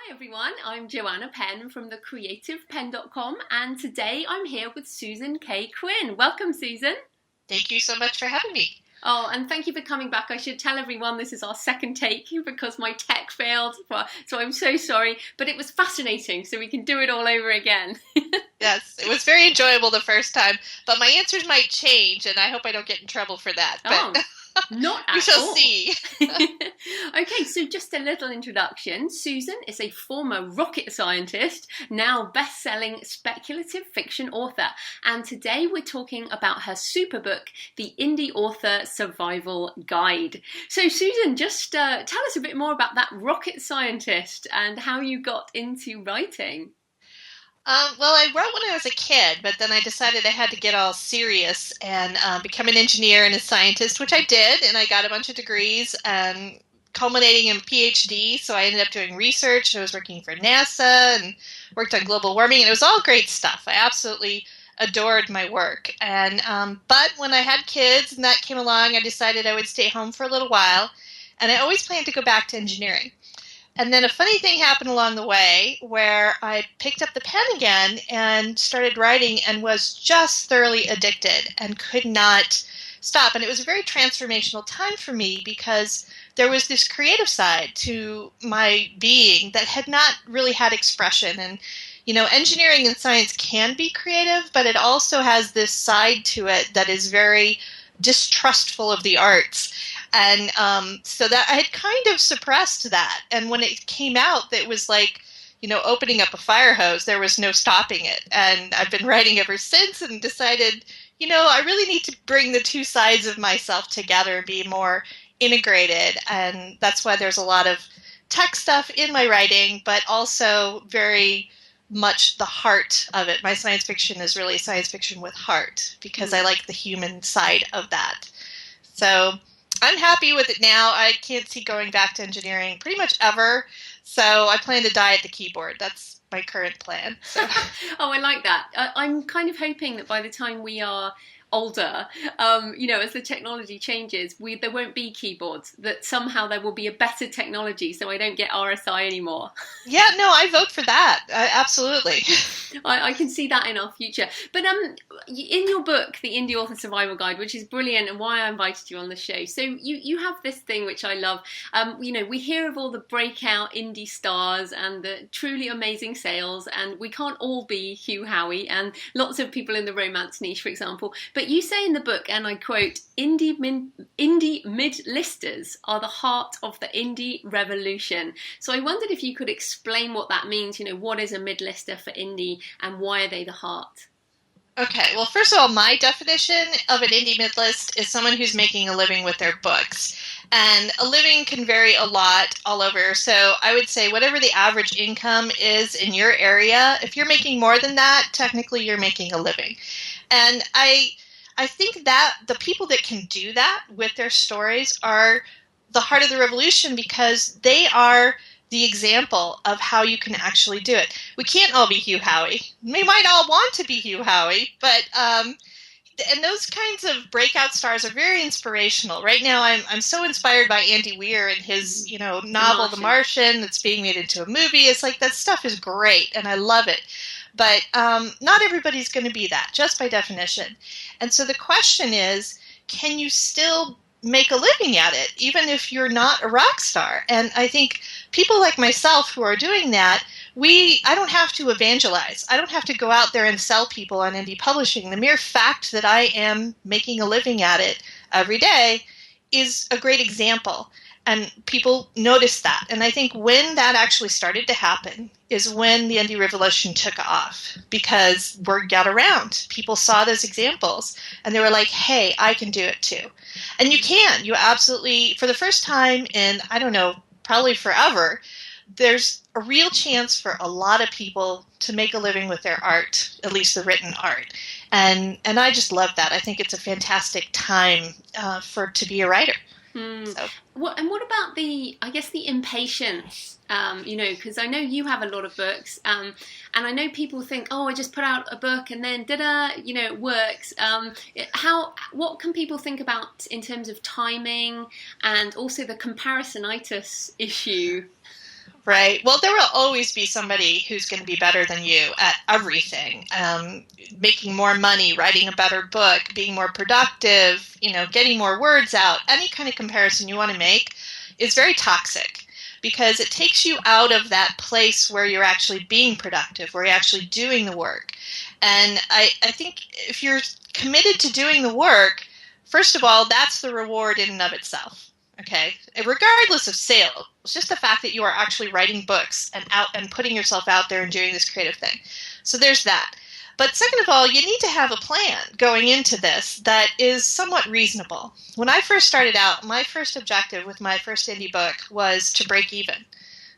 Hi everyone, I'm Joanna Penn from thecreativepenn.com and today I'm here with Susan Kaye Quinn. Welcome, Susan. Thank you so much for having me. Oh, and thank you for coming back. I should tell everyone this is our second take because my tech failed, so I'm so sorry, but it was fascinating, so we can do it all over again. Yes, it was very enjoyable the first time, but my answers might change, and I hope I don't get in trouble for that. Oh, But not we at shall all. see. Okay, so just a little introduction. Susan is a former rocket scientist, now best-selling speculative fiction author, and today we're talking about her superbook, The Indie Author Survival Guide. So Susan, just tell us a bit more about that rocket scientist and how you got into writing. Well, I wrote when I was a kid, but then I decided I had to get all serious and become an engineer and a scientist, which I did, and I got a bunch of degrees, and culminating in a PhD. So I ended up doing research. I was working for NASA and worked on global warming, and it was all great stuff. I absolutely adored my work. And but when I had kids and that came along, I decided I would stay home for a little while, and I always planned to go back to engineering. And then a funny thing happened along the way where I picked up the pen again and started writing and was just thoroughly addicted and could not stop. And it was a very transformational time for me because there was this creative side to my being that had not really had expression. And, engineering and science can be creative, but it also has this side to it that is very distrustful of the arts. And so that I had kind of suppressed that. And when it came out, it was like, opening up a fire hose. There was no stopping it. And I've been writing ever since and decided, I really need to bring the two sides of myself together and be more integrated. And that's why there's a lot of tech stuff in my writing, but also very much the heart of it. My science fiction is really science fiction with heart because I like the human side of that. So I'm happy with it now. I can't see going back to engineering pretty much ever. So I plan to die at the keyboard. That's my current plan. So. Oh, I like that. I'm kind of hoping that by the time we are older, as the technology changes, there won't be keyboards, that somehow there will be a better technology so I don't get RSI anymore. Yeah, no, I vote for that. Absolutely. I can see that in our future. But in your book, The Indie Author Survival Guide, which is brilliant and why I invited you on the show, so you have this thing which I love. We hear of all the breakout indie stars and the truly amazing sales, and we can't all be Hugh Howey and lots of people in the romance niche, for example. But you say in the book, and I quote, indie midlisters are the heart of the indie revolution. So I wondered if you could explain what that means. What is a midlister for indie and why are they the heart? Okay, well, first of all, my definition of an indie midlist is someone who's making a living with their books. And a living can vary a lot all over. So I would say whatever the average income is in your area, if you're making more than that, technically you're making a living. And I think that the people that can do that with their stories are the heart of the revolution because they are the example of how you can actually do it. We can't all be Hugh Howey. We might all want to be Hugh Howey, but and those kinds of breakout stars are very inspirational. Right now, I'm so inspired by Andy Weir and his novel The Martian that's being made into a movie. It's like that stuff is great, and I love it. But not everybody's going to be that, just by definition. And so the question is, can you still make a living at it, even if you're not a rock star? And I think people like myself who are doing that, I don't have to evangelize. I don't have to go out there and sell people on indie publishing. The mere fact that I am making a living at it every day is a great example. And people notice that. And I think when that actually started to happen is when the indie revolution took off because word got around. People saw those examples and they were like, hey, I can do it too. And you can. You absolutely, for the first time in, I don't know, probably forever, there's a real chance for a lot of people to make a living with their art, at least the written art. And I just love that. I think it's a fantastic time to be a writer. So. What about the impatience? Because I know you have a lot of books, and I know people think, oh, I just put out a book and then it works. What can people think about in terms of timing and also the comparisonitis issue? Right. Well, there will always be somebody who's going to be better than you at everything. Making more money, writing a better book, being more productive, getting more words out. Any kind of comparison you want to make is very toxic because it takes you out of that place where you're actually being productive, where you're actually doing the work. And I think if you're committed to doing the work, first of all, that's the reward in and of itself. Okay, regardless of sale, it's just the fact that you are actually writing books and putting yourself out there and doing this creative thing. So there's that. But second of all, you need to have a plan going into this that is somewhat reasonable. When I first started out, my first objective with my first indie book was to break even.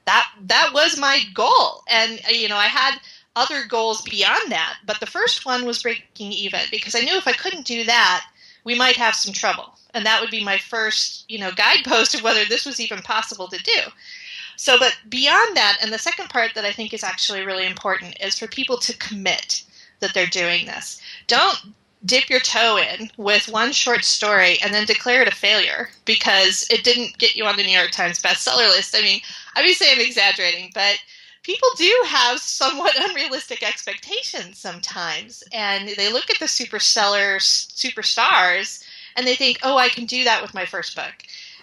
That was my goal. And, I had other goals beyond that. But the first one was breaking even because I knew if I couldn't do that, we might have some trouble. And that would be my first, guidepost of whether this was even possible to do. So, but beyond that, and the second part that I think is actually really important is for people to commit that they're doing this. Don't dip your toe in with one short story and then declare it a failure because it didn't get you on the New York Times bestseller list. I mean, obviously I'm exaggerating, but people do have somewhat unrealistic expectations sometimes. And they look at the superstars, and they think, oh, I can do that with my first book.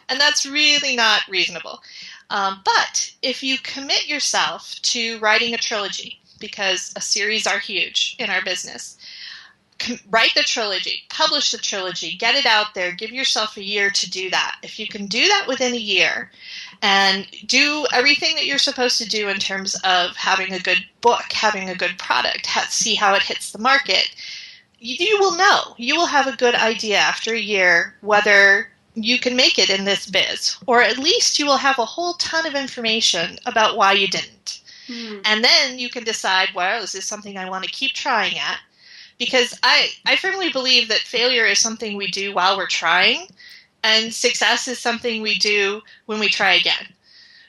And that's really not reasonable. But if you commit yourself to writing a trilogy, because a series are huge in our business, write the trilogy, publish the trilogy, get it out there, give yourself a year to do that. If you can do that within a year and do everything that you're supposed to do in terms of having a good book, having a good product, see how it hits the market, you will know. You will have a good idea after a year whether you can make it in this biz, or at least you will have a whole ton of information about why you didn't. And then you can decide, well, is this something I want to keep trying at? Because I firmly believe that failure is something we do while we're trying, and success is something we do when we try again.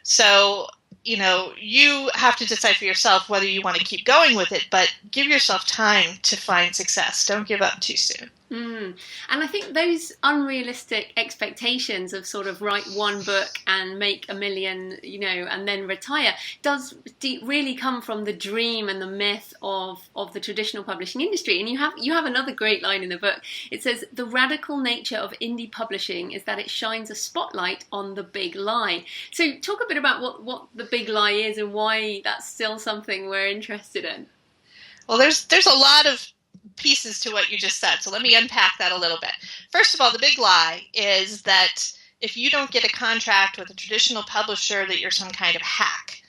So, you have to decide for yourself whether you want to keep going with it, but give yourself time to find success. Don't give up too soon. And I think those unrealistic expectations of sort of write one book and make $1 million, and then retire does really come from the dream and the myth of the traditional publishing industry. And you have another great line in the book. It says, the radical nature of indie publishing is that it shines a spotlight on the big lie. So talk a bit about what the big lie is and why that's still something we're interested in. Well, there's a lot of pieces to what you just said. So let me unpack that a little bit. First of all, the big lie is that if you don't get a contract with a traditional publisher, that you're some kind of hack.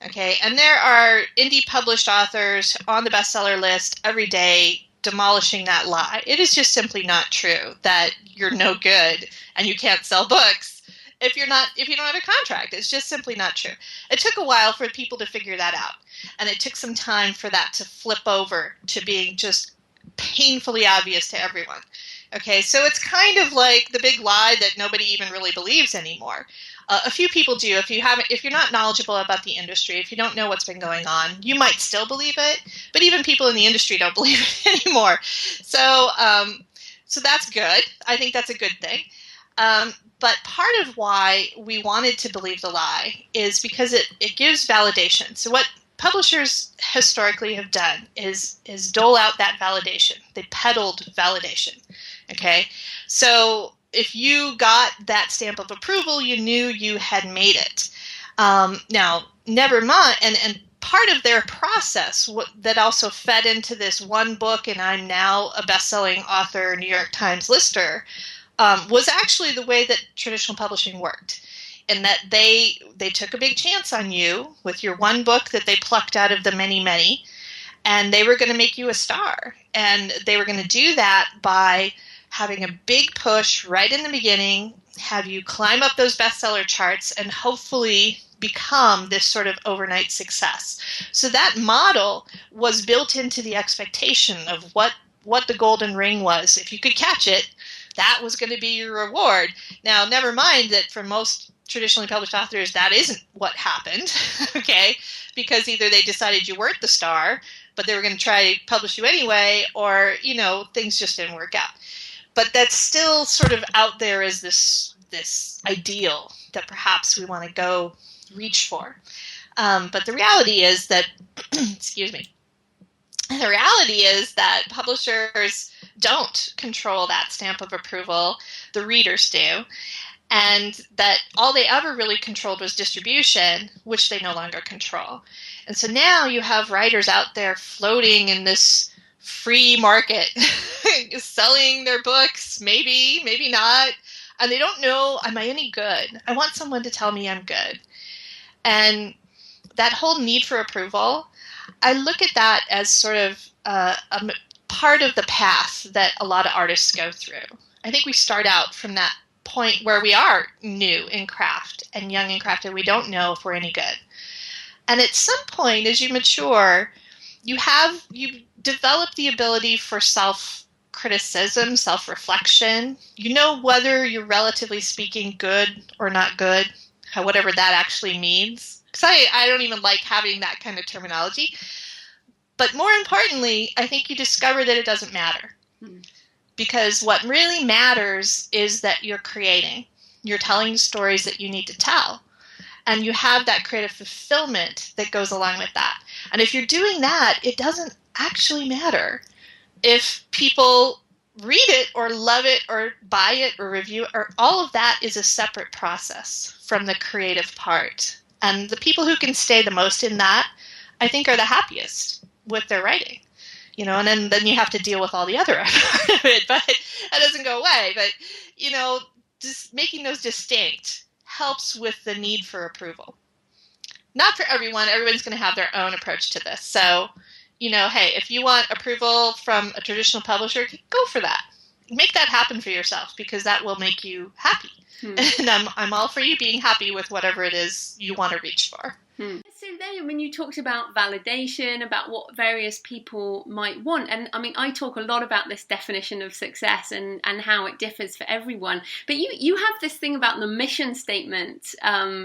Okay, and there are indie published authors on the bestseller list every day demolishing that lie. It is just simply not true that you're no good and you can't sell books if you don't have a contract. It's just simply not true. It took a while for people to figure that out, and it took some time for that to flip over to being just painfully obvious to everyone. Okay, so it's kind of like the big lie that nobody even really believes anymore. A few people do. If you're not knowledgeable about the industry, if you don't know what's been going on, you might still believe it, but even people in the industry don't believe it anymore. So that's good. I think that's a good thing. But part of why we wanted to believe the lie is because it gives validation. So what publishers historically have done is dole out that validation. They peddled validation. Okay, so if you got that stamp of approval, you knew you had made it. Now, never mind, and part of their process that also fed into this one book, and I'm now a best-selling author, New York Times lister, was actually the way that traditional publishing worked. In that they took a big chance on you with your one book that they plucked out of the many, many, and they were going to make you a star. And they were going to do that by having a big push right in the beginning, have you climb up those bestseller charts, and hopefully become this sort of overnight success. So that model was built into the expectation of what the golden ring was. If you could catch it, that was going to be your reward. Now, never mind that for most traditionally published authors, that isn't what happened, okay? Because either they decided you weren't the star, but they were going to try to publish you anyway, or, things just didn't work out. But that's still sort of out there as this ideal that perhaps we want to go reach for. But the reality is that, excuse me, the reality is that publishers don't control that stamp of approval. The readers do. And that all they ever really controlled was distribution, which they no longer control. And so now you have writers out there floating in this free market, selling their books, maybe, maybe not. And they don't know, am I any good? I want someone to tell me I'm good. And that whole need for approval, I look at that as sort of a part of the path that a lot of artists go through. I think we start out from that point where we are new in craft and young in craft and we don't know if we're any good. And at some point, as you mature, you develop the ability for self-criticism, self-reflection. You know whether you're relatively speaking good or not good, whatever that actually means. Because I don't even like having that kind of terminology. But more importantly, I think you discover that it doesn't matter. Because what really matters is that you're creating. You're telling stories that you need to tell. And you have that creative fulfillment that goes along with that. And if you're doing that, it doesn't actually matter if people read it or love it or buy it or review it, or all of that is a separate process from the creative part. And the people who can stay the most in that, I think, are the happiest with their writing. You know, and then you have to deal with all the other part of it, but that doesn't go away. But, you know, just making those distinct helps with the need for approval. Not for everyone. Everyone's going to have their own approach to this. So, you know, hey, if you want approval from a traditional publisher, go for that. Make that happen for yourself because that will make you happy. And I'm all for you being happy with whatever it is you want to reach for. So there, when you talked about validation, about what various people might want, and I mean, I talk a lot about this definition of success and how it differs for everyone. But you have this thing about the mission statement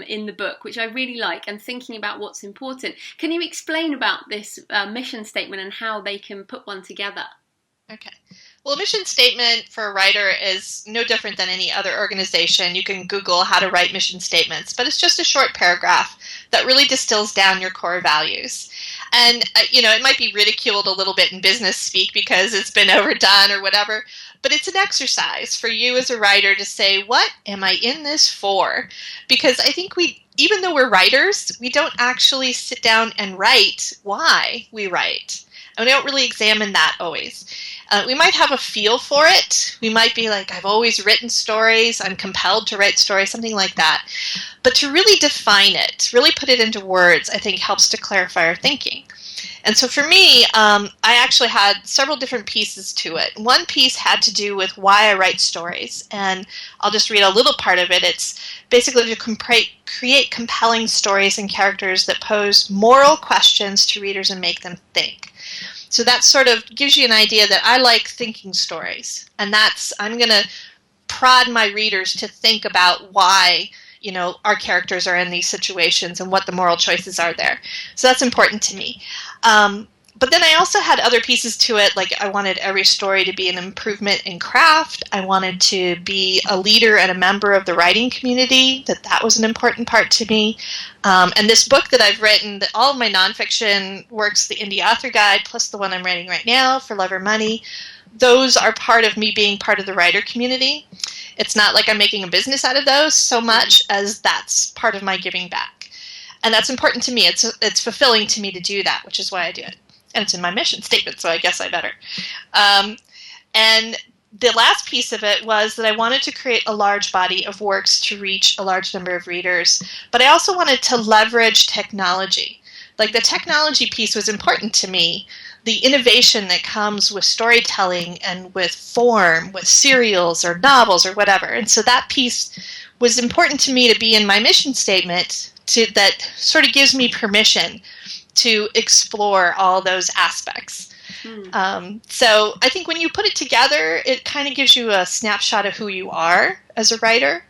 in the book, which I really like, and thinking about what's important. Can you explain about this mission statement and how they can put one together? Okay. Well, a mission statement for a writer is no different than any other organization. You can Google how to write mission statements, but it's just a short paragraph that really distills down your core values. And, you know, it might be ridiculed a little bit in business speak because it's been overdone or whatever, but it's an exercise for you as a writer to say, what am I in this for? Because I think even though we're writers, we don't actually sit down and write why we write. And we don't really examine that always. We might have a feel for it. We might be like, I've always written stories. I'm compelled to write stories, something like that. But to really define it, really put it into words, I think helps to clarify our thinking. And so for me, I actually had several different pieces to it. One piece had to do with why I write stories. And I'll just read a little part of it. It's basically to create compelling stories and characters that pose moral questions to readers and make them think. So that sort of gives you an idea that I like thinking stories. And I'm going to prod my readers to think about why, you know, our characters are in these situations and what the moral choices are there. So that's important to me. But then I also had other pieces to it, like I wanted every story to be an improvement in craft. I wanted to be a leader and a member of the writing community, that was an important part to me. And this book that I've written, all of my nonfiction works, the Indie Author Guide, plus the one I'm writing right now, For Love or Money, those are part of me being part of the writer community. It's not like I'm making a business out of those so much as that's part of my giving back. And that's important to me. It's fulfilling to me to do that, which is why I do it. And it's in my mission statement, so I guess I better. And the last piece of it was that I wanted to create a large body of works to reach a large number of readers, but I also wanted to leverage technology. Like the technology piece was important to me, the innovation that comes with storytelling and with form, with serials or novels or whatever. And so that piece was important to me to be in my mission statement that sort of gives me permission to explore all those aspects. So I think when you put it together, it kind of gives you a snapshot of who you are as a writer.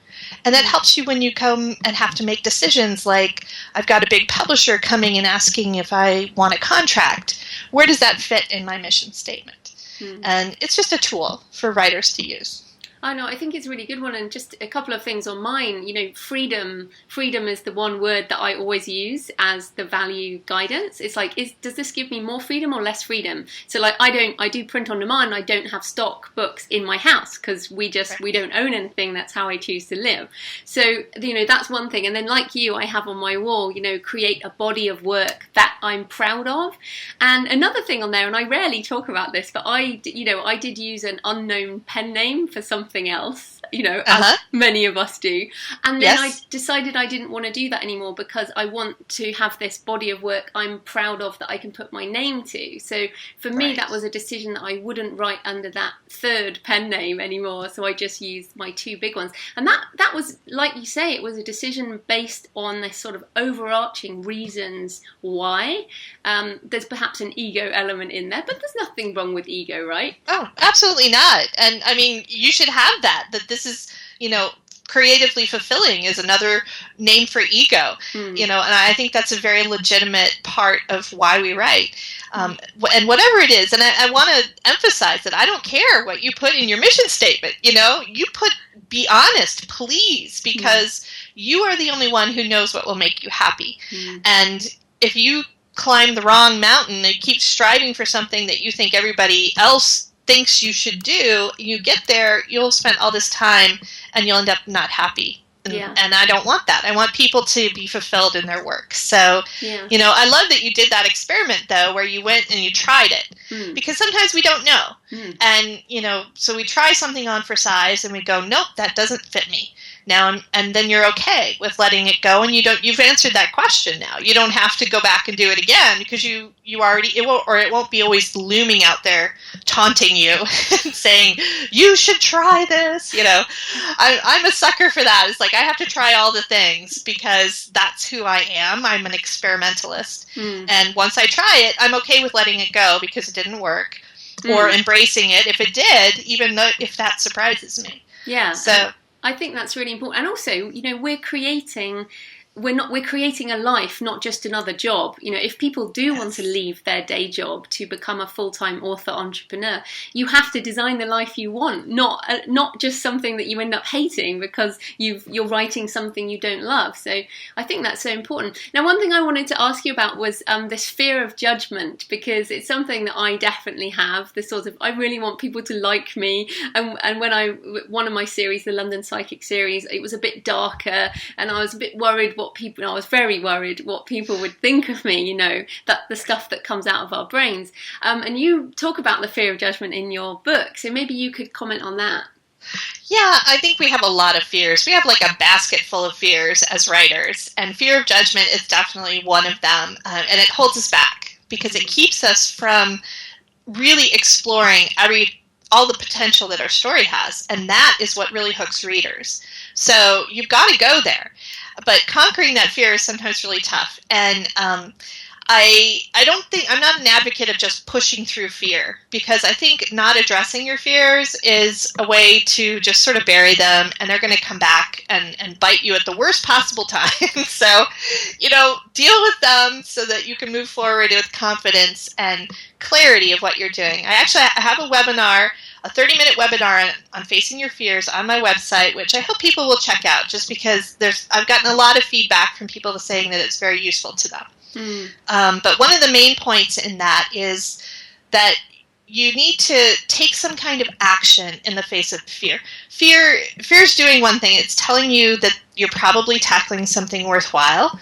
And that helps you when you come and have to make decisions like, I've got a big publisher coming and asking if I want a contract. Where does that fit in my mission statement? And it's just a tool for writers to use. I know, I think it's a really good one. And just a couple of things on mine, freedom. Freedom is the one word that I always use as the value guidance. It's like, does this give me more freedom or less freedom? So like, I do print on demand. I don't have stock books in my house because we don't own anything. That's how I choose to live. So, that's one thing. And then like you, I have on my wall, create a body of work that I'm proud of. And another thing on there, and I rarely talk about this, but I did use an unknown pen name for something else, as many of us do. And then I decided I didn't want to do that anymore because I want to have this body of work I'm proud of that I can put my name to. So for me, that was a decision that I wouldn't write under that third pen name anymore. So I just used my two big ones. And that was, like you say, it was a decision based on this sort of overarching reasons why. There's perhaps an ego element in there, but there's nothing wrong with ego, right? Oh, absolutely not. And I mean, you should have that this is, creatively fulfilling is another name for ego, and I think that's a very legitimate part of why we write. And whatever it is, and I want to emphasize that I don't care what you put in your mission statement, you put, be honest, please, because you are the only one who knows what will make you happy. And if you climb the wrong mountain and keep striving for something that you think everybody else thinks you should do, you get there, you'll spend all this time and you'll end up not happy. And I don't want that. I want people to be fulfilled in their work. So, I love that you did that experiment, though, where you went and you tried it. Because sometimes we don't know. And, so we try something on for size and we go, nope, that doesn't fit me. Now, and then you're okay with letting it go, and you've answered that question now. You don't have to go back and do it again because you already, it won't be always looming out there taunting you and saying, you should try this. I'm a sucker for that. It's like, I have to try all the things because that's who I am. I'm an experimentalist. And once I try it, I'm okay with letting it go because it didn't work, or embracing it if it did, even though if that surprises me. Yeah. So I think that's really important. And also, we're creating a life, not just another job. If people do want to leave their day job to become a full-time author entrepreneur, you have to design the life you want, not just something that you end up hating because you're writing something you don't love. So I think that's so important. Now, one thing I wanted to ask you about was this fear of judgment, because it's something that I definitely have. This sort of, I really want people to like me. And when one of my series, the London Psychic series, it was a bit darker, and I was a bit worried I was very worried what people would think of me, that the stuff that comes out of our brains. And you talk about the fear of judgment in your book, so maybe you could comment on that. Yeah, I think we have a lot of fears. We have like a basket full of fears as writers, and fear of judgment is definitely one of them, and it holds us back because it keeps us from really exploring all the potential that our story has, and that is what really hooks readers. So you've got to go there. But conquering that fear is sometimes really tough. And I'm not an advocate of just pushing through fear, because I think not addressing your fears is a way to just sort of bury them, and they're going to come back and bite you at the worst possible time. So, deal with them so that you can move forward with confidence and clarity of what you're doing. I have a webinar, a 30-minute webinar on facing your fears on my website, which I hope people will check out, just because I've gotten a lot of feedback from people saying that it's very useful to them. But one of the main points in that is that you need to take some kind of action in the face of fear. Fear is doing one thing. It's telling you that you're probably tackling something worthwhile,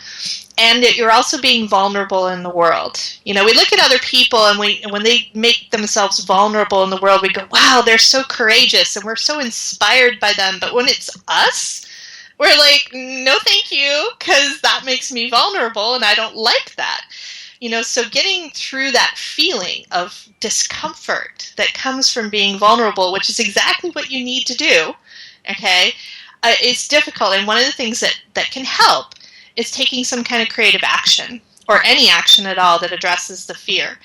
and that you're also being vulnerable in the world. We look at other people, and when they make themselves vulnerable in the world, we go, wow, they're so courageous, and we're so inspired by them. But when it's us, we're like, no, thank you, because that makes me vulnerable, and I don't like that. So getting through that feeling of discomfort that comes from being vulnerable, which is exactly what you need to do, okay, it's difficult. And one of the things that can help is taking some kind of creative action, or any action at all that addresses the fear.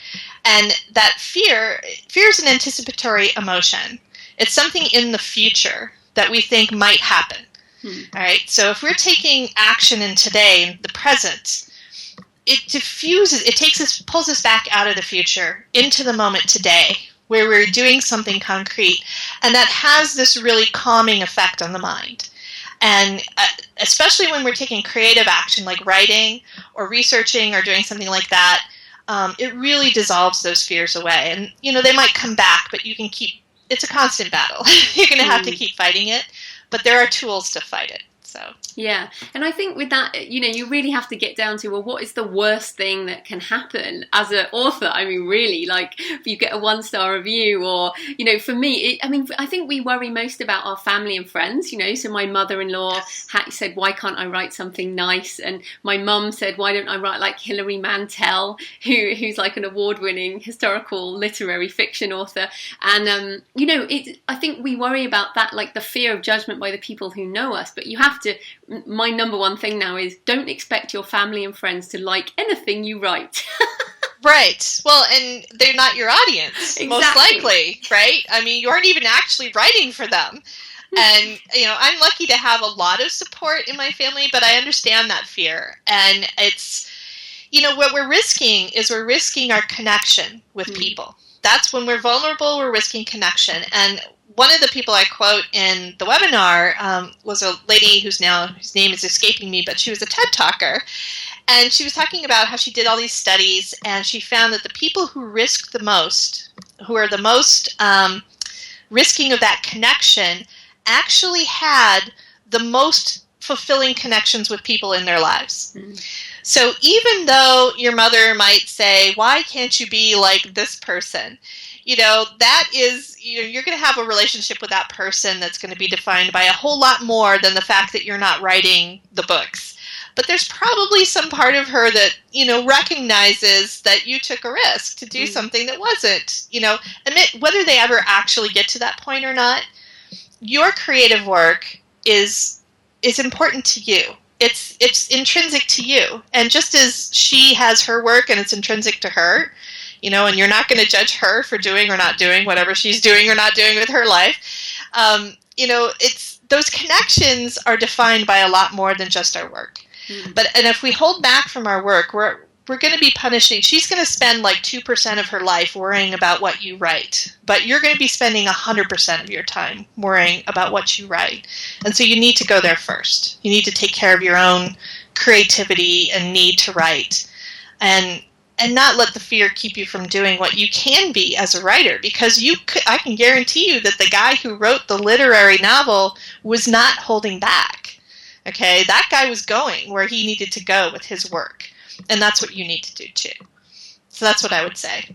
And that fear is an anticipatory emotion. It's something in the future that we think might happen. All right. So if we're taking action in today, in the present, it pulls us back out of the future into the moment today, where we're doing something concrete, and that has this really calming effect on the mind. And especially when we're taking creative action like writing or researching or doing something like that, it really dissolves those fears away. And, they might come back, but you can it's a constant battle. You're going to have to keep fighting it, but there are tools to fight it. So. Yeah, and I think with that, you really have to get down to, well, what is the worst thing that can happen as an author? I mean, really, like, if you get a 1-star review, or, for me, I think we worry most about our family and friends, so my mother-in-law said, why can't I write something nice? And my mum said, why don't I write like Hilary Mantel, who's like an award-winning historical literary fiction author? And, I think we worry about that, like the fear of judgment by the people who know us, but you have to, my number one thing now is, don't expect your family and friends to like anything you write. Right. Well, and they're not your audience, most likely, right? I mean, you aren't even actually writing for them. And, I'm lucky to have a lot of support in my family, but I understand that fear. And it's, what we're risking is we're risking our connection with people. That's when we're vulnerable, we're risking connection. And one of the people I quote in the webinar was a lady whose name is escaping me, but she was a TED talker. And she was talking about how she did all these studies, and she found that the people who risk the most, who are the most risking of that connection, actually had the most fulfilling connections with people in their lives. So even though your mother might say, why can't you be like this person? That is, you're going to have a relationship with that person that's going to be defined by a whole lot more than the fact that you're not writing the books. But there's probably some part of her that, recognizes that you took a risk to do something that wasn't, admit whether they ever actually get to that point or not. Your creative work is important to you. It's intrinsic to you. And just as she has her work and it's intrinsic to her, and you're not going to judge her for doing or not doing whatever she's doing or not doing with her life. It's those connections are defined by a lot more than just our work. And if we hold back from our work, we're going to be punishing. She's going to spend like 2% of her life worrying about what you write, but you're going to be spending 100% of your time worrying about what you write. And so you need to go there first. You need to take care of your own creativity and need to write. And not let the fear keep you from doing what you can be as a writer, because I can guarantee you that the guy who wrote the literary novel was not holding back. Okay, that guy was going where he needed to go with his work, and that's what you need to do too. So that's what I would say.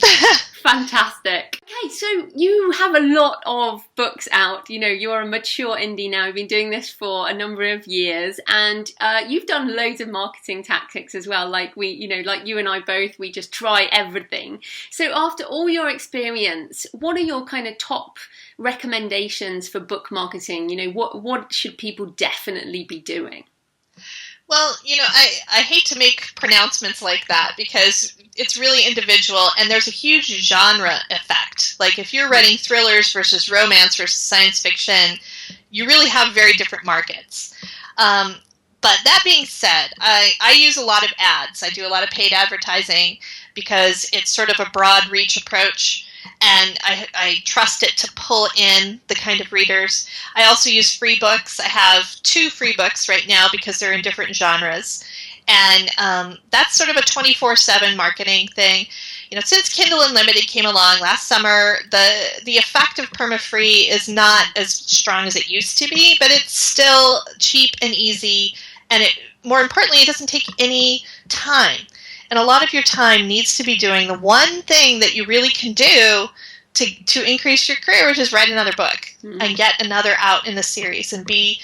Fantastic. Okay, so you have a lot of books out. You're a mature indie now. You've been doing this for a number of years, and you've done loads of marketing tactics as well. Like like you and I both, we just try everything. So after all your experience, what are your kind of top recommendations for book marketing? What should people definitely be doing? Well, I hate to make pronouncements like that because it's really individual, and there's a huge genre effect. Like if you're writing thrillers versus romance versus science fiction, you really have very different markets. But that being said, I use a lot of ads. I do a lot of paid advertising because it's sort of a broad reach approach. And I trust it to pull in the kind of readers. I also use free books. I have 2 free books right now because they're in different genres. And that's sort of a 24/7 marketing thing. Since Kindle Unlimited came along last summer, the effect of perma-free is not as strong as it used to be, but it's still cheap and easy. And more importantly, it doesn't take any time. And a lot of your time needs to be doing the one thing that you really can do to increase your career, which is write another book and get another out in the series and be,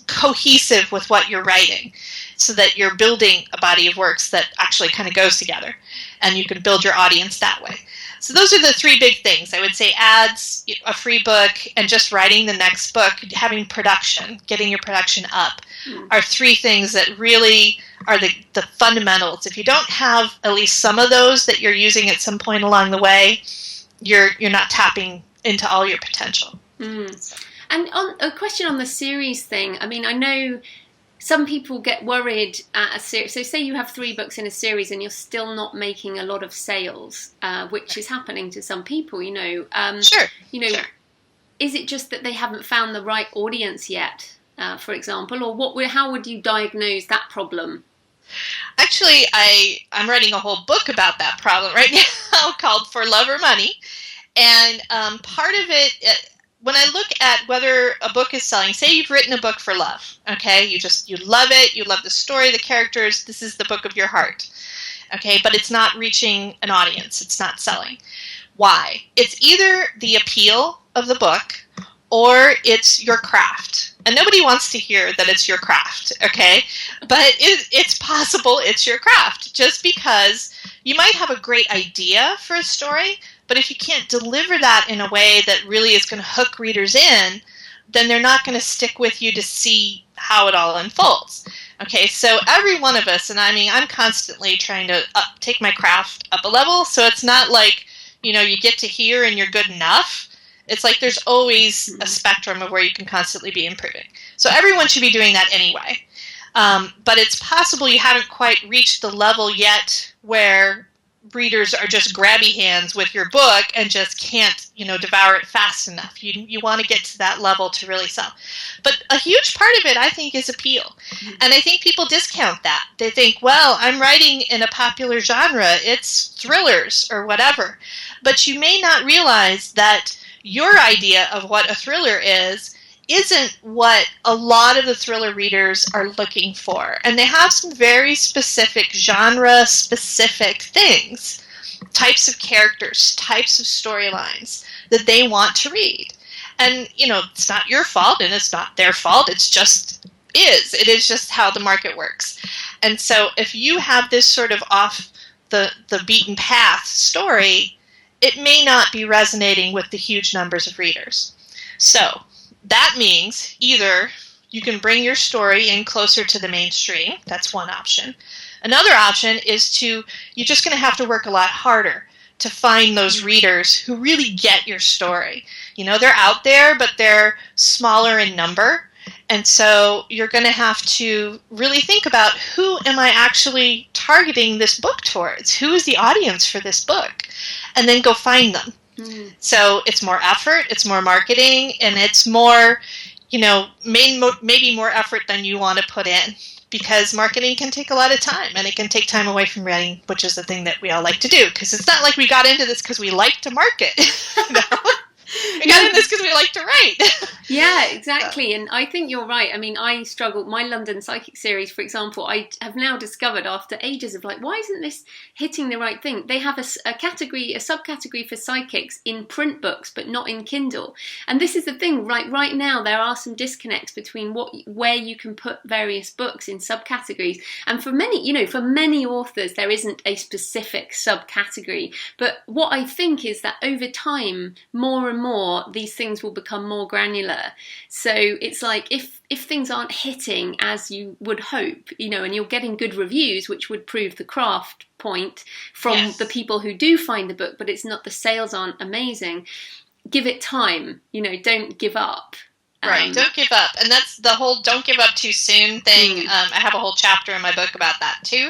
cohesive with what you're writing so that you're building a body of works that actually kind of goes together and you can build your audience that way. So those are the 3 big things. I would say ads, a free book, and just writing the next book, having production, getting your production up are 3 things that really are the fundamentals. If you don't have at least some of those that you're using at some point along the way, you're not tapping into all your potential. And on a question on the series thing, I mean, I know some people get worried at a series. So say you have 3 books in a series and you're still not making a lot of sales, which is happening to some people, Sure. Is it just that they haven't found the right audience yet, for example, or how would you diagnose that problem? Actually, I'm writing a whole book about that problem right now called For Love or Money. And part of it, when I look at whether a book is selling, say you've written a book for love, okay? You love it, you love the story, the characters, this is the book of your heart, okay? But it's not reaching an audience, it's not selling. Why? It's either the appeal of the book or it's your craft. And nobody wants to hear that it's your craft, okay? But it's possible it's your craft, just because you might have a great idea for a story, but if you can't deliver that in a way that really is going to hook readers in, then they're not going to stick with you to see how it all unfolds. Okay, so every one of us, and I mean, I'm constantly trying to take my craft up a level, so it's not like, you get to here and you're good enough. It's like there's always a spectrum of where you can constantly be improving. So everyone should be doing that anyway. But it's possible you haven't quite reached the level yet where readers are just grabby hands with your book and just can't, devour it fast enough. You want to get to that level to really sell. But a huge part of it, I think, is appeal. Mm-hmm. And I think people discount that. They think, well, I'm writing in a popular genre. It's thrillers or whatever. But you may not realize that your idea of what a thriller isn't what a lot of the thriller readers are looking for. And they have some very specific genre-specific things, types of characters, types of storylines that they want to read. And, it's not your fault and it's not their fault. It is just how the market works. And so if you have this sort of off the beaten path story, it may not be resonating with the huge numbers of readers. So that means either you can bring your story in closer to the mainstream. That's one option. Another option is you're just going to have to work a lot harder to find those readers who really get your story. They're out there, but they're smaller in number. And so you're going to have to really think about, who am I actually targeting this book towards? Who is the audience for this book? And then go find them. Mm-hmm. So it's more effort, it's more marketing, and it's more, maybe more effort than you want to put in, because marketing can take a lot of time, and it can take time away from writing, which is the thing that we all like to do, because it's not like we got into this because we like to market. We got into this because we like to write. Yeah, exactly. And I think you're right. I mean, I struggled. My London Psychic series, for example, I have now discovered after ages of why isn't this hitting the right thing? They have a subcategory for psychics in print books, but not in Kindle. And this is the thing, right now there are some disconnects between where you can put various books in subcategories. And for many authors, there isn't a specific subcategory. But what I think is that over time, more and more, these things will become more granular. So it's like if things aren't hitting as you would hope, and you're getting good reviews, which would prove the craft point from the people who do find the book, but the sales aren't amazing, give it time, don't give up. Right, don't give up. And that's the whole don't give up too soon thing. I have a whole chapter in my book about that too,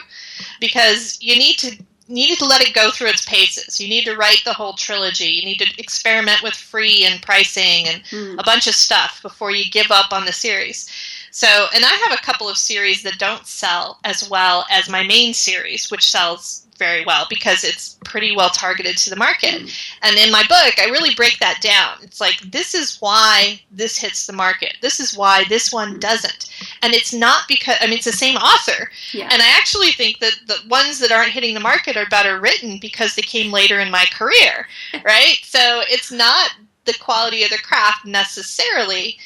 because you need to let it go through its paces. You need to write the whole trilogy. You need to experiment with free and pricing and a bunch of stuff before you give up on the series. So, and I have a couple of series that don't sell as well as my main series, which sells very well because it's pretty well targeted to the market. And in my book, I really break that down. It's like, this is why this hits the market. This is why this one doesn't. And it's not because, it's the same author. Yeah. And I actually think that the ones that aren't hitting the market are better written because they came later in my career, right? So it's not the quality of the craft necessarily,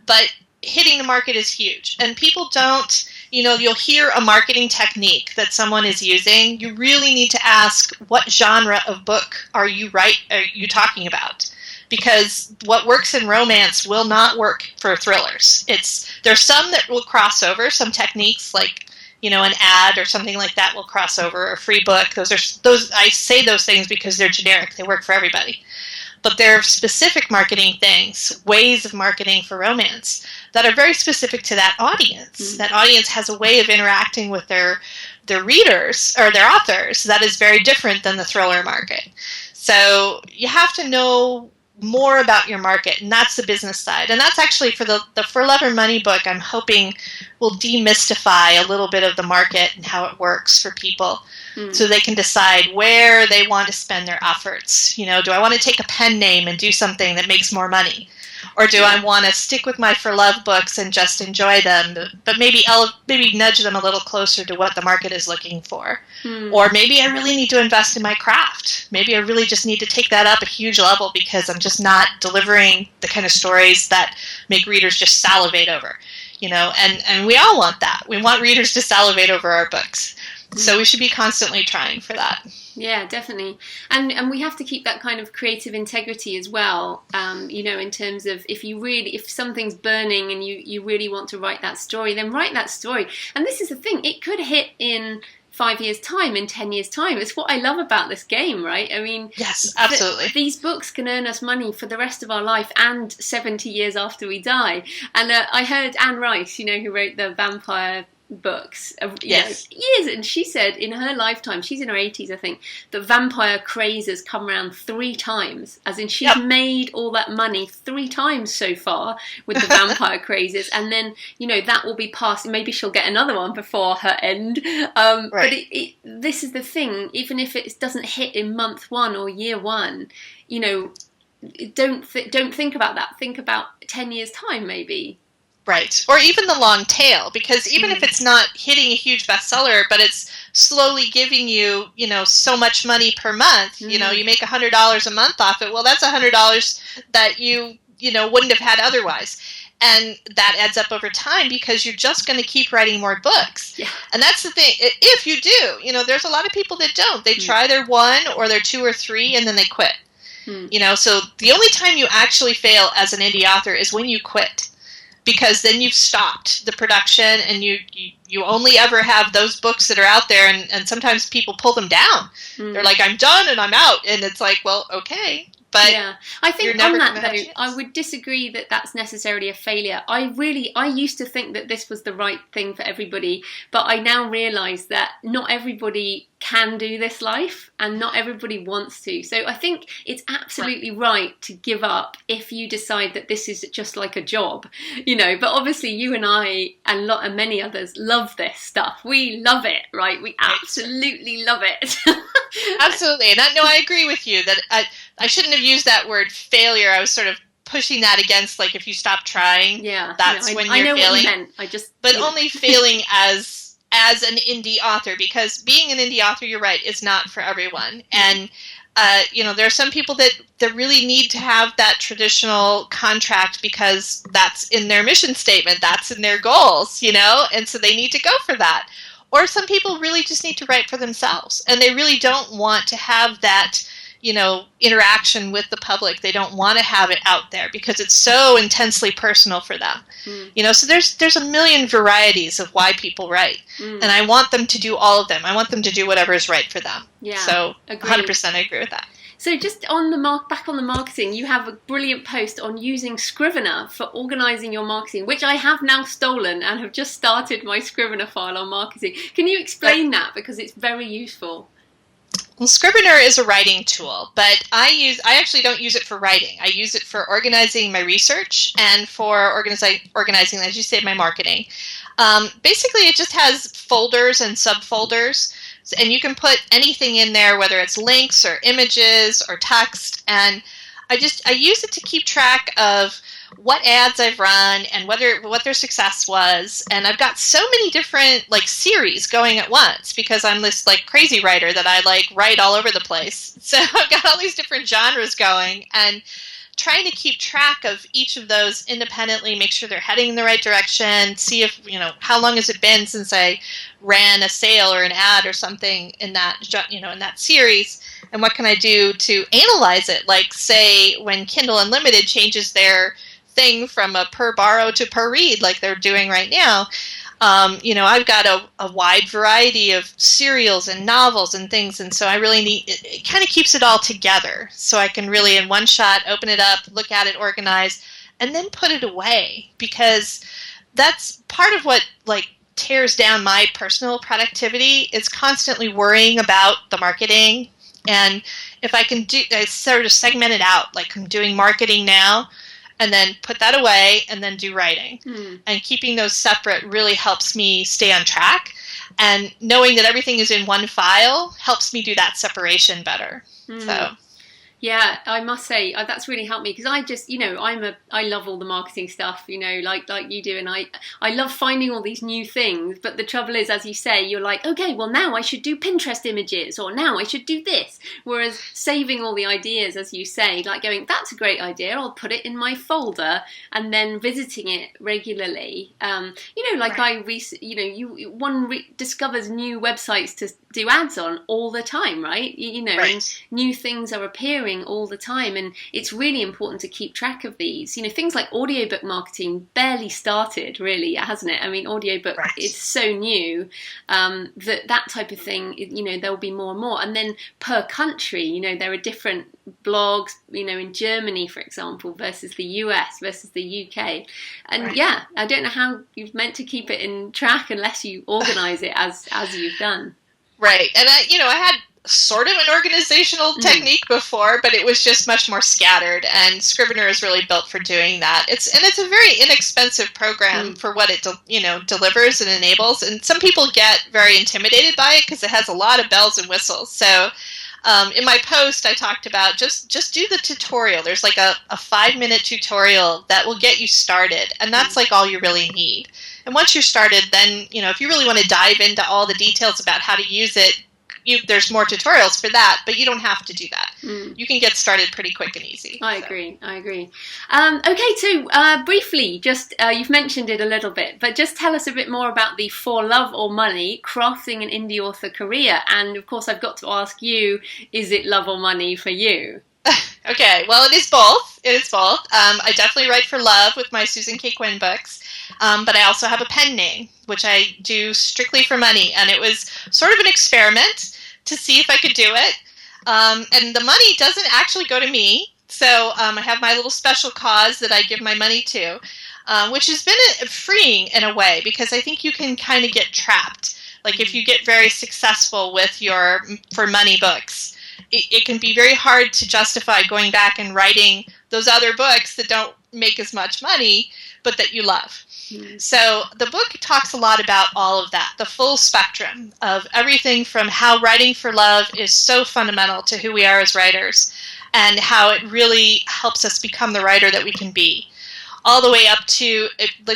but hitting the market is huge. And people don't, you'll hear a marketing technique that someone is using. You really need to ask, what genre of book are you talking about? Because what works in romance will not work for thrillers. There's some that will cross over, some techniques like, an ad or something like that will cross over, a free book. Those I say those things because they're generic. They work for everybody. but there are specific marketing things, ways of marketing for romance that are very specific to that audience. That audience has a way of interacting with their readers or their authors that is very different than the thriller market. So you have to know more about your market, and that's the business side. And that's actually for the For Love or Money book, I'm hoping will demystify a little bit of the market and how it works for people, so they can decide where they want to spend their efforts. Do I want to take a pen name and do something that makes more money? Or do I want to stick with my For Love books and just enjoy them, but maybe nudge them a little closer to what the market is looking for? Or maybe I really need to invest in my craft. Maybe I really just need to take that up a huge level because I'm just not delivering the kind of stories that make readers just salivate over. And we all want that. We want readers to salivate over our books. So we should be constantly trying for that. Yeah, definitely. And we have to keep that kind of creative integrity as well, in terms of if something's burning and you really want to write that story, then write that story. And this is the thing, it could hit in 5 years' time, in 10 years' time. It's what I love about this game, right? I mean, yes, absolutely. These books can earn us money for the rest of our life and 70 years after we die. And I heard Anne Rice, who wrote the vampire books yes. Years, and she said in her lifetime, she's in her 80s I think, the vampire craze has come around 3 times, as in she's made all that money 3 times so far with the vampire crazes, and then that will be past. Maybe she'll get another one before her end, right. But this is the thing, even if it doesn't hit in month 1 or year 1, don't think about that. Think about 10 years time maybe. Right. Or even the long tail, because even if it's not hitting a huge bestseller, but it's slowly giving you, so much money per month, you make $100 a month off it. Well, that's $100 that you wouldn't have had otherwise. And that adds up over time because you're just going to keep writing more books. Yeah. And that's the thing. If you do, there's a lot of people that don't. They try their 1 or their 2 or 3 and then they quit. So the only time you actually fail as an indie author is when you quit. Because then you've stopped the production and you only ever have those books that are out there, and sometimes people pull them down. They're like, I'm done and I'm out. And it's like, well, okay. But yeah, I think on that though, I would disagree that that's necessarily a failure. I used to think that this was the right thing for everybody, but I now realise that not everybody can do this life and not everybody wants to. So I think it's absolutely right to give up if you decide that this is just like a job, but obviously you and I and many others love this stuff. We love it, right? We absolutely love it. Absolutely. And I agree with you that I shouldn't have used that word failure. I was sort of pushing that against, like, if you stop trying, that's when you're failing. I know what you meant. But only failing as an indie author, because being an indie author, you're right, is not for everyone. And there are some people that really need to have that traditional contract because that's in their mission statement, that's in their goals, and so they need to go for that. Or some people really just need to write for themselves, and they really don't want to have that interaction with the public. They don't want to have it out there because it's so intensely personal for them. So there's a million varieties of why people write, and I want them to do all of them. I want them to do whatever is right for them. Yeah, so agreed. 100% I agree with that. So just back on the marketing, you have a brilliant post on using Scrivener for organising your marketing, which I have now stolen and have just started my Scrivener file on marketing. Can you explain that? Because it's very useful. Well, Scrivener is a writing tool, but I actually don't use it for writing. I use it for organizing my research and for organizing, as you say, my marketing. Basically, it just has folders and subfolders, and you can put anything in there, whether it's links or images or text. And I use it to keep track of what ads I've run and what their success was. And I've got so many different series going at once because I'm this crazy writer that I write all over the place. So I've got all these different genres going, and trying to keep track of each of those independently, make sure they're heading in the right direction, see if, how long has it been since I ran a sale or an ad or something in that, in that series, and what can I do to analyze it? Like, say, when Kindle Unlimited changes their thing from a per borrow to per read, like they're doing right now, I've got a wide variety of serials and novels and things, and so I really need it kind of keeps it all together, so I can really in one shot open it up, look at it, organize, and then put it away, because that's part of what tears down my personal productivity is constantly worrying about the marketing. And if I can I sort of segment it out, like I'm doing marketing now, and then put that away, and then do writing. And keeping those separate really helps me stay on track. And knowing that everything is in one file helps me do that separation better. So. Yeah, I must say that's really helped me, because I just, I love all the marketing stuff, like you do, and I love finding all these new things. But the trouble is, as you say, you're like, okay, well now I should do Pinterest images, or now I should do this. Whereas saving all the ideas, as you say, like going, that's a great idea, I'll put it in my folder, and then visiting it regularly. Right. Discovers new websites to do ads on all the time, right? Right. And new things are appearing all the time, and it's really important to keep track of these. Things like audiobook marketing barely started, really, hasn't it? I mean, audiobook, right. It's so new that type of thing, there'll be more and more. And then per country, there are different blogs, in Germany, for example, versus the US versus the UK. And right. Yeah, I don't know how you've meant to keep it in track unless you organize it as you've done. Right. And I had sort of an organizational technique before, but it was just much more scattered, and Scrivener is really built for doing that. It's a very inexpensive program for what it delivers and enables, and some people get very intimidated by it because it has a lot of bells and whistles. So in my post I talked about just do the tutorial. There's like a 5-minute tutorial that will get you started, and that's like all you really need. And once you're started, then if you really want to dive into all the details about how to use it, there's more tutorials for that, but you don't have to do that. You can get started pretty quick and easy. I agree. Okay, so briefly, just you've mentioned it a little bit, but just tell us a bit more about the For Love or Money, crafting an indie author career. And of course, I've got to ask you, is it love or money for you? Okay, well, it is both. I definitely write for love with my Susan Kaye Quinn books, but I also have a pen name, which I do strictly for money, and it was sort of an experiment to see if I could do it, and the money doesn't actually go to me, so I have my little special cause that I give my money to, which has been freeing in a way, because I think you can kind of get trapped. Like if you get very successful with your for money books, it can be very hard to justify going back and writing those other books that don't make as much money, but that you love. So the book talks a lot about all of that, the full spectrum of everything from how writing for love is so fundamental to who we are as writers, and how it really helps us become the writer that we can be, all the way up to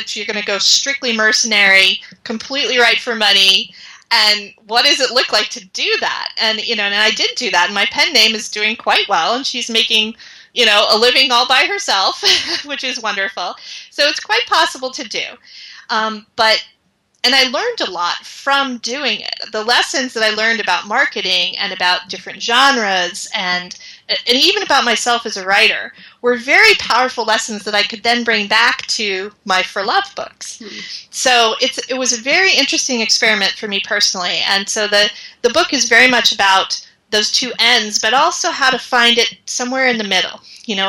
you're going to go strictly mercenary, completely write for money. And what does it look like to do that? And and I did do that. And my pen name is doing quite well, and she's making a living all by herself, which is wonderful. So it's quite possible to do. And I learned a lot from doing it. The lessons that I learned about marketing and about different genres and even about myself as a writer were very powerful lessons that I could then bring back to my For Love books. So it was a very interesting experiment for me personally. And so the book is very much about those two ends, but also how to find it somewhere in the middle.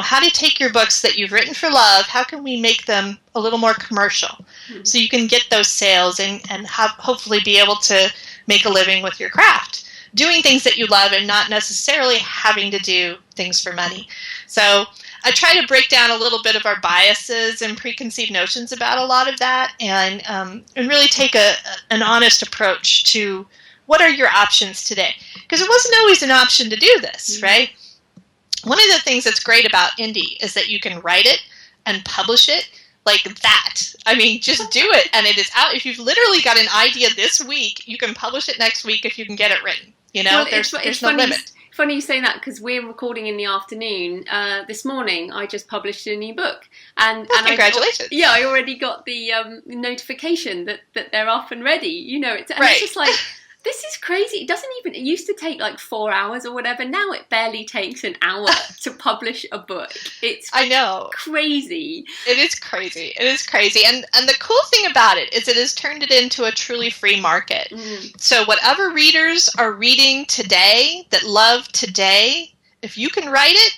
How to take your books that you've written for love, how can we make them a little more commercial so you can get those sales and hopefully be able to make a living with your craft, doing things that you love and not necessarily having to do things for money. So I try to break down a little bit of our biases and preconceived notions about a lot of that, and really take an honest approach to what are your options today? Because it wasn't always an option to do this, right? One of the things that's great about indie is that you can write it and publish it like that. I mean, just do it, and it is out. If you've literally got an idea this week, you can publish it next week if you can get it written. There's no limit. Funny you say that, because we're recording in the afternoon. This morning, I just published a new book, and congratulations! I already got the notification that they're up and ready. It's right. just like, This is crazy. It used to take like 4 hours or whatever. Now it barely takes an hour to publish a book. I know. Crazy. It is crazy. It is crazy. And the cool thing about it is it has turned it into a truly free market. So whatever readers are reading today that love today, if you can write it,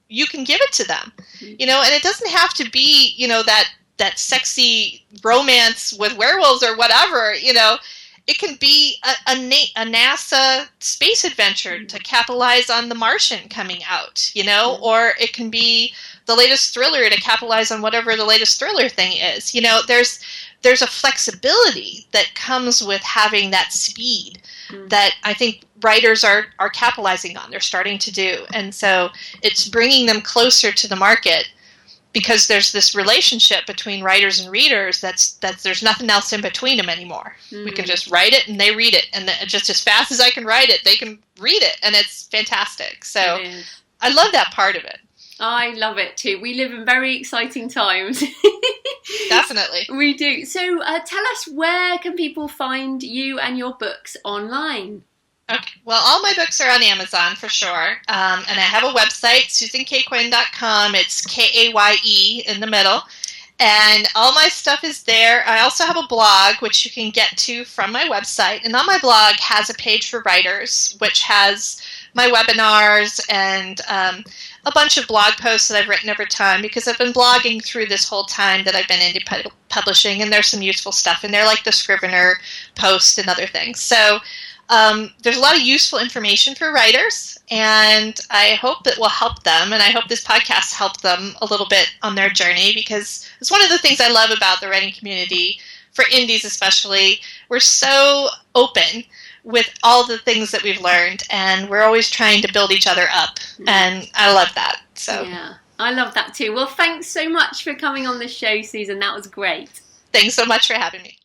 you can give it to them. You know, and it doesn't have to be, you know, that sexy romance with werewolves or whatever, you know. It can be a NASA space adventure to capitalize on The Martian coming out, you know, or it can be the latest thriller to capitalize on whatever the latest thriller thing is. You know, there's a flexibility that comes with having that speed that I think writers are capitalizing on. They're starting to do. And so it's bringing them closer to the market, because there's this relationship between writers and readers that's there's nothing else in between them anymore. We can just write it and they read it, and just as fast as I can write it, they can read it, and it's fantastic. So I love that part of it. I love it too. We live in very exciting times. Definitely. We do. So tell us, where can people find you and your books online? Okay. Well, all my books are on Amazon for sure. And I have a website, susankayquinn.com. It's Kaye in the middle. And all my stuff is there. I also have a blog, which you can get to from my website. And on my blog has a page for writers, which has my webinars and a bunch of blog posts that I've written over time, because I've been blogging through this whole time that I've been indie publishing. And there's some useful stuff in there, like the Scrivener post and other things. So there's a lot of useful information for writers, and I hope that will help them, and I hope this podcast helped them a little bit on their journey, because it's one of the things I love about the writing community, for indies especially. We're so open with all the things that we've learned, and we're always trying to build each other up, and I love that. So yeah, I love that too. Well, thanks so much for coming on the show, Susan. That was great. Thanks so much for having me.